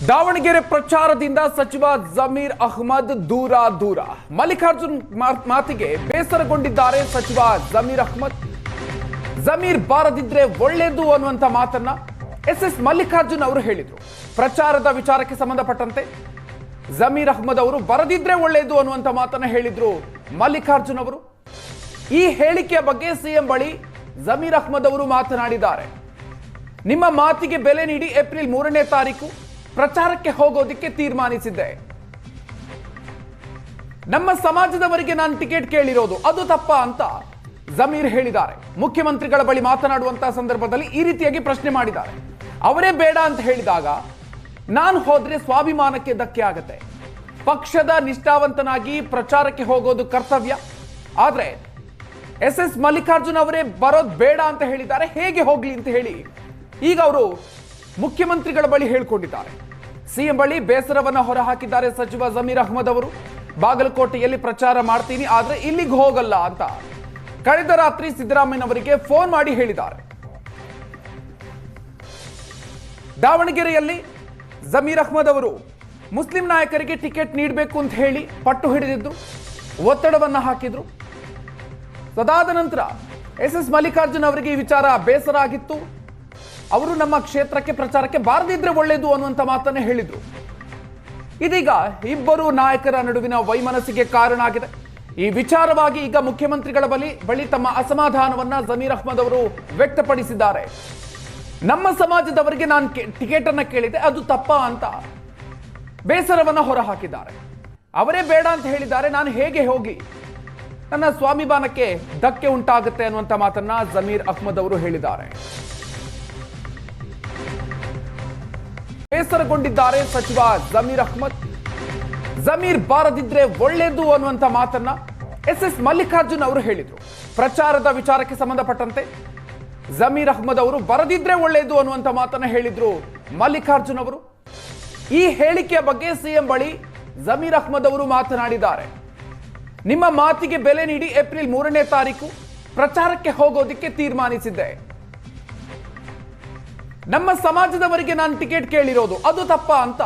ದಾವಣಗೆರೆ ಪ್ರಚಾರದಿಂದ ಸಚಿವ ಜಮೀರ್ ಅಹ್ಮದ್ ದೂರ. ಮಲ್ಲಿಕಾರ್ಜುನ್ ಮಾತಿಗೆ ಬೇಸರಗೊಂಡಿದ್ದಾರೆ ಸಚಿವ ಜಮೀರ್ ಅಹ್ಮದ್. ಜಮೀರ್ ಬಾರದಿದ್ರೆ ಒಳ್ಳೆಯದು ಅನ್ನುವಂತ ಮಾತನ್ನ ಎಸ್ ಮಲ್ಲಿಕಾರ್ಜುನ್ ಅವರು ಹೇಳಿದ್ರು. ಪ್ರಚಾರದ ವಿಚಾರಕ್ಕೆ ಸಂಬಂಧಪಟ್ಟಂತೆ ಜಮೀರ್ ಅಹ್ಮದ್ ಅವರು ಬರದಿದ್ರೆ ಒಳ್ಳೆಯದು ಅನ್ನುವಂತ ಮಾತನ್ನ ಹೇಳಿದ್ರು ಮಲ್ಲಿಕಾರ್ಜುನ್ ಅವರು. ಈ ಹೇಳಿಕೆಯ ಬಗ್ಗೆ ಸಿಎಂ ಬಳಿ ಜಮೀರ್ ಅಹ್ಮದ್ ಅವರು ಮಾತನಾಡಿದ್ದಾರೆ. ನಿಮ್ಮ ಮಾತಿಗೆ ಬೆಲೆ ನೀಡಿ ಏಪ್ರಿಲ್ 3ನೇ ತಾರೀಕು ಪ್ರಚಾರಕ್ಕೆ ಹೋಗೋದಿಕ್ಕೆ ತೀರ್ಮಾನಿಸಿದ್ದೆ. ನಮ್ಮ ಸಮಾಜದವರಿಗೆ ನಾನು ಟಿಕೆಟ್ ಕೇಳಿರೋದು ಅದು ತಪ್ಪಾ ಅಂತ ಜಮೀರ್ ಹೇಳಿದ್ದಾರೆ. ಮುಖ್ಯಮಂತ್ರಿಗಳ ಬಳಿ ಮಾತನಾಡುವಂತಹ ಸಂದರ್ಭದಲ್ಲಿ ಈ ರೀತಿಯಾಗಿ ಪ್ರಶ್ನೆ ಮಾಡಿದ್ದಾರೆ. ಅವರೇ ಬೇಡ ಅಂತ ಹೇಳಿದಾಗ ನಾನು ಹೋದ್ರೆ ಸ್ವಾಭಿಮಾನಕ್ಕೆ ಧಕ್ಕೆ ಆಗತ್ತೆ. ಪಕ್ಷದ ನಿಷ್ಠಾವಂತನಾಗಿ ಪ್ರಚಾರಕ್ಕೆ ಹೋಗೋದು ಕರ್ತವ್ಯ. ಆದ್ರೆ ಎಸ್ ಮಲ್ಲಿಕಾರ್ಜುನ್ ಅವರೇ ಬರೋದು ಬೇಡ ಅಂತ ಹೇಳಿದ್ದಾರೆ, ಹೇಗೆ ಹೋಗ್ಲಿ ಅಂತ ಹೇಳಿ ಈಗ ಅವರು ಮುಖ್ಯಮಂತ್ರಿಗಳ ಬಳಿ ಹೇಳಿಕೊಂಡಿದ್ದಾರೆ. ಸಿಎಂ ಬಳಿ ಬೇಸರವನ್ನ ಹೊರಹಾಕಿದ್ದಾರೆ ಸಚಿವ ಜಮೀರ್ ಅಹ್ಮದ್ ಅವರು. ಬಾಗಲಕೋಟೆಯಲ್ಲಿ ಪ್ರಚಾರ ಮಾಡ್ತೀನಿ, ಆದ್ರೆ ಇಲ್ಲಿಗೆ ಹೋಗಲ್ಲ ಅಂತ ಕಳೆದ ರಾತ್ರಿ ಸಿದ್ದರಾಮಯ್ಯನವರಿಗೆ ಫೋನ್ ಮಾಡಿ ಹೇಳಿದ್ದಾರೆ. ದಾವಣಗೆರೆಯಲ್ಲಿ ಜಮೀರ್ ಅಹ್ಮದ್ ಅವರು ಮುಸ್ಲಿಂ ನಾಯಕರಿಗೆ ಟಿಕೆಟ್ ನೀಡಬೇಕು ಅಂತ ಹೇಳಿ ಪಟ್ಟು ಹಿಡಿದಿದ್ರು, ಒತ್ತಡವನ್ನ ಹಾಕಿದ್ರು. ಅದಾದ ನಂತರ ಎಸ್ ಮಲ್ಲಿಕಾರ್ಜುನ್ ಅವರಿಗೆ ಈ ವಿಚಾರ ಬೇಸರ ಆಗಿತ್ತು. ಅವರು ನಮ್ಮ ಕ್ಷೇತ್ರಕ್ಕೆ ಪ್ರಚಾರಕ್ಕೆ ಬಾರದಿದ್ರೆ ಒಳ್ಳೆಯದು ಅನ್ನುವಂತ ಮಾತನ್ನೇ ಹೇಳಿದ್ರು. ಇದೀಗ ಇಬ್ಬರು ನಾಯಕರ ನಡುವಿನ ವೈಮನಸ್ಸಿಗೆ ಕಾರಣ ಆಗಿದೆ. ಈ ವಿಚಾರವಾಗಿ ಈಗ ಮುಖ್ಯಮಂತ್ರಿಗಳ ಬಳಿ ತಮ್ಮ ಅಸಮಾಧಾನವನ್ನ ಜಮೀರ್ ಅಹ್ಮದ್ ಅವರು ವ್ಯಕ್ತಪಡಿಸಿದ್ದಾರೆ. ನಮ್ಮ ಸಮಾಜದವರಿಗೆ ನಾನು ಟಿಕೆಟ್ ಅನ್ನ ಕೇಳಿದೆ, ಅದು ತಪ್ಪಾ ಅಂತ ಬೇಸರವನ್ನ ಹೊರಹಾಕಿದ್ದಾರೆ. ಅವರೇ ಬೇಡ ಅಂತ ಹೇಳಿದ್ದಾರೆ, ನಾನು ಹೇಗೆ ಹೋಗಿ ನನ್ನ ಸ್ವಾಭಿಮಾನಕ್ಕೆ ಧಕ್ಕೆ ಉಂಟಾಗುತ್ತೆ ಅನ್ನುವಂತ ಮಾತನ್ನ ಜಮೀರ್ ಅಹ್ಮದ್ ಅವರು ಹೇಳಿದ್ದಾರೆ. ಬೇಸರಗೊಂಡಿದ್ದಾರೆ ಸಚಿವ ಜಮೀರ್ ಅಹ್ಮದ್. ಜಮೀರ್ ಬಾರದಿದ್ರೆ ಒಳ್ಳೆಯದು ಅನ್ನುವಂತ ಮಾತನ್ನ ಎಸ್ ಮಲ್ಲಿಕಾರ್ಜುನ್ ಅವರು ಹೇಳಿದ್ರು. ಪ್ರಚಾರದ ವಿಚಾರಕ್ಕೆ ಸಂಬಂಧಪಟ್ಟಂತೆ ಜಮೀರ್ ಅಹ್ಮದ್ ಅವರು ಬರದಿದ್ರೆ ಒಳ್ಳೆಯದು ಅನ್ನುವಂತ ಮಾತನ್ನ ಹೇಳಿದ್ರು ಮಲ್ಲಿಕಾರ್ಜುನ್ ಅವರು. ಈ ಹೇಳಿಕೆಯ ಬಗ್ಗೆ ಸಿಎಂ ಬಳಿ ಜಮೀರ್ ಅಹ್ಮದ್ ಅವರು ಮಾತನಾಡಿದ್ದಾರೆ. ನಿಮ್ಮ ಮಾತಿಗೆ ಬೆಲೆ ನೀಡಿ ಏಪ್ರಿಲ್ 3ನೇ ತಾರೀಕು ಪ್ರಚಾರಕ್ಕೆ ಹೋಗೋದಿಕ್ಕೆ ತೀರ್ಮಾನಿಸಿದ್ದೆ. ನಮ್ಮ ಸಮಾಜದವರಿಗೆ ನಾನು ಟಿಕೆಟ್ ಕೇಳಿರೋದು ಅದು ತಪ್ಪಾ ಅಂತ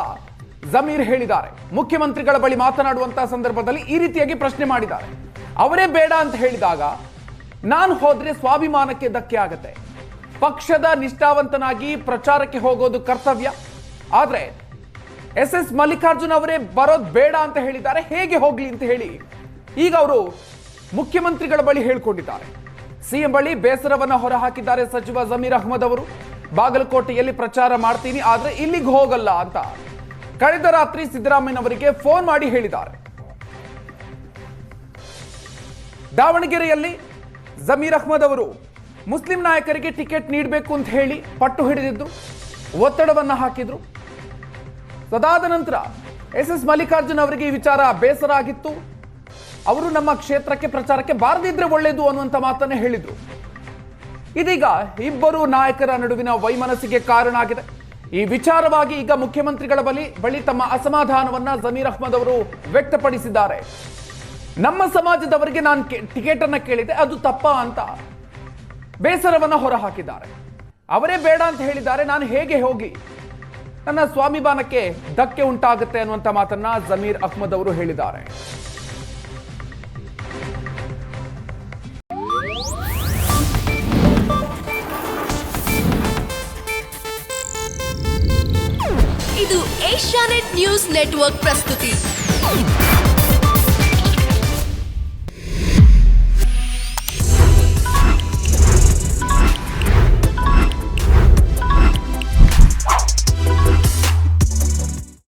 ಜಮೀರ್ ಹೇಳಿದ್ದಾರೆ. ಮುಖ್ಯಮಂತ್ರಿಗಳ ಬಳಿ ಮಾತನಾಡುವಂತಹ ಸಂದರ್ಭದಲ್ಲಿ ಈ ರೀತಿಯಾಗಿ ಪ್ರಶ್ನೆ ಮಾಡಿದ್ದಾರೆ. ಅವರೇ ಬೇಡ ಅಂತ ಹೇಳಿದಾಗ ನಾನು ಹೋದ್ರೆ ಸ್ವಾಭಿಮಾನಕ್ಕೆ ಧಕ್ಕೆ ಆಗತ್ತೆ. ಪಕ್ಷದ ನಿಷ್ಠಾವಂತನಾಗಿ ಪ್ರಚಾರಕ್ಕೆ ಹೋಗೋದು ಕರ್ತವ್ಯ. ಆದ್ರೆ ಎಸ್ ಮಲ್ಲಿಕಾರ್ಜುನ್ ಅವರೇ ಬರೋದು ಬೇಡ ಅಂತ ಹೇಳಿದ್ದಾರೆ, ಹೇಗೆ ಹೋಗ್ಲಿ ಅಂತ ಹೇಳಿ ಈಗ ಅವರು ಮುಖ್ಯಮಂತ್ರಿಗಳ ಬಳಿ ಹೇಳಿಕೊಂಡಿದ್ದಾರೆ. ಸಿಎಂ ಬಳಿ ಬೇಸರವನ್ನ ಹೊರಹಾಕಿದ್ದಾರೆ ಸಚಿವ ಜಮೀರ್ ಅಹ್ಮದ್ ಅವರು. ಬಾಗಲಕೋಟೆಯಲ್ಲಿ ಪ್ರಚಾರ ಮಾಡ್ತೀನಿ, ಆದ್ರೆ ಇಲ್ಲಿಗೆ ಹೋಗಲ್ಲ ಅಂತ ಕಳೆದ ರಾತ್ರಿ ಸಿದ್ದರಾಮಯ್ಯನವರಿಗೆ ಫೋನ್ ಮಾಡಿ ಹೇಳಿದ್ದಾರೆ. ದಾವಣಗೆರೆಯಲ್ಲಿ ಜಮೀರ್ ಅಹ್ಮದ್ ಅವರು ಮುಸ್ಲಿಂ ನಾಯಕರಿಗೆ ಟಿಕೆಟ್ ನೀಡಬೇಕು ಅಂತ ಹೇಳಿ ಪಟ್ಟು ಹಿಡಿದಿದ್ರು, ಒತ್ತಡವನ್ನ ಹಾಕಿದ್ರು. ಅದಾದ ನಂತರ ಎಸ್ ಮಲ್ಲಿಕಾರ್ಜುನ್ ಅವರಿಗೆ ಈ ವಿಚಾರ ಬೇಸರ ಆಗಿತ್ತು. ಅವರು ನಮ್ಮ ಕ್ಷೇತ್ರಕ್ಕೆ ಪ್ರಚಾರಕ್ಕೆ ಬಾರದಿದ್ರೆ ಒಳ್ಳೆಯದು ಅನ್ನುವಂತ ಮಾತನ್ನೇ ಹೇಳಿದ್ರು. ಇದೀಗ ಇಬ್ಬರು ನಾಯಕರ ನಡುವಿನ ವೈಮನಸ್ಸಿಗೆ ಕಾರಣ ಆಗಿದೆ. ಈ ವಿಚಾರವಾಗಿ ಈಗ ಮುಖ್ಯಮಂತ್ರಿಗಳ ಬಳಿ ತಮ್ಮ ಅಸಮಾಧಾನವನ್ನ ಜಮೀರ್ ಅಹ್ಮದ್ ಅವರು ವ್ಯಕ್ತಪಡಿಸಿದ್ದಾರೆ. ನಮ್ಮ ಸಮಾಜದವರಿಗೆ ನಾನು ಟಿಕೆಟ್ ಅನ್ನ ಕೇಳಿದೆ, ಅದು ತಪ್ಪಾ ಅಂತ ಬೇಸರವನ್ನ ಹೊರಹಾಕಿದ್ದಾರೆ. ಅವರೇ ಬೇಡ ಅಂತ ಹೇಳಿದ್ದಾರೆ, ನಾನು ಹೇಗೆ ಹೋಗಿ ನನ್ನ ಸ್ವಾಭಿಮಾನಕ್ಕೆ ಧಕ್ಕೆ ಉಂಟಾಗುತ್ತೆ ಅನ್ನುವಂತ ಮಾತನ್ನ ಜಮೀರ್ ಅಹ್ಮದ್ ಅವರು ಹೇಳಿದ್ದಾರೆ. ಇದು ಏಷ್ಯಾನೆಟ್ ನ್ಯೂಸ್ ನೆಟ್ವರ್ಕ್ ಪ್ರಸ್ತುತಿ.